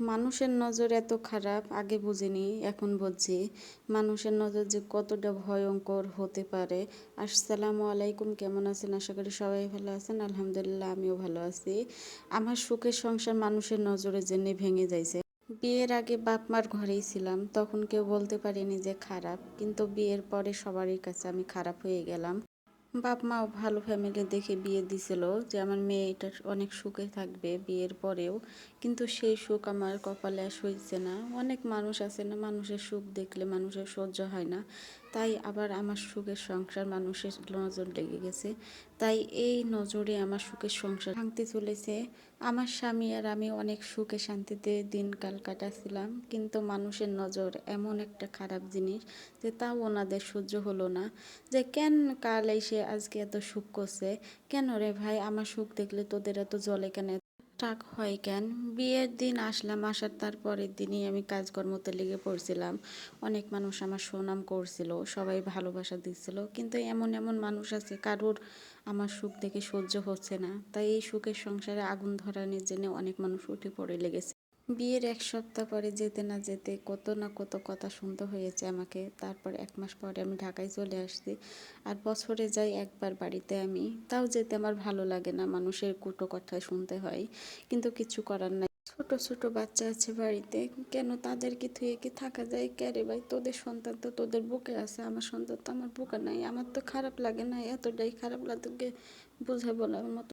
মানুষের নজর এত খারাপ আগে বুঝিনি, এখন বুঝছি মানুষের নজর যে কতটা ভয়ঙ্কর হতে পারে। আসসালামু আলাইকুম, কেমন আছেন? আশা করি সবাই ভালো আছেন। আলহামদুলিল্লাহ, আমিও ভালো আছি। আমার সুখের সংসার মানুষের নজরে জেনে ভেঙে যাইছে। বিয়ের আগে বাপ মার ঘরেই ছিলাম, তখন কেউ বলতে পারেনি যে খারাপ, কিন্তু বিয়ের পরে সবারই কাছে আমি খারাপ হয়ে গেলাম। বাপ মাও ভালো ফ্যামিলি দেখে বিয়ে দিছিল যে আমার মেয়েটা অনেক সুখে থাকবে বিয়ের পরেও, কিন্তু সেই সুখ আমার কপালে আর সইছে না। অনেক মানুষ আছে না, মানুষের সুখ দেখলে মানুষের সহ্য হয় না, তাই আবার আমার সুখের সংসার মানুষের নজর লেগে গেছে। তাই এই নজরে আমার সুখের সংসার ভাঙতে চলেছে। আমার স্বামী আর আমি অনেক সুখে শান্তিতে দিনকাল কাটাচ্ছিলাম, কিন্তু মানুষের নজর এমন একটা খারাপ জিনিস যে তাও ওনাদের সহ্য হলো না। যে কেন কাল এসে আজকে এত সুখ করছে, কেন রে ভাই আমার সুখ দেখলে তোদের এত জ্বলে কেন, টাক হয় কেন? বিয়ের দিন আসলাম, আসার তারপরের দিনই আমি কাজকর্মতে লেগে পড়ছিলাম। অনেক মানুষ আমার সুনাম করছিল, সবাই ভালোবাসা দিচ্ছিল, কিন্তু এমন এমন মানুষ আছে কারোর আমার সুখ দেখে সহ্য হচ্ছে না। তাই এই সুখের সংসারে আগুন ধরানোর জন্য অনেক মানুষ উঠে পড়ে লেগেছে। বিয়ের 1 সপ্তাহ পরে যেতে না যেতে কত না কত কথা শুনতে হয়েছে আমাকে। তারপর 1 মাস পরে আমি ঢাকায় চলে আসছি। আর বছরে যাই একবার বাড়িতে আমি, তাও যেতে আমার ভালো লাগে না, মানুষের কুটো কথা শুনতে হয়, কিন্তু কিছু করার নাই। ছোট ছোট বাচ্চা আছে বাড়িতে, কেন তাদেরকে থুয়ে কি থাকা যায়? ক্যারে ভাই, তোদের সন্তান তো তোদের বুকে আছে, আমার সন্তান তো আমার বুকে নাই। আমার তো খারাপ লাগে না, এতটাই খারাপ লাগে বুঝে বলার মতো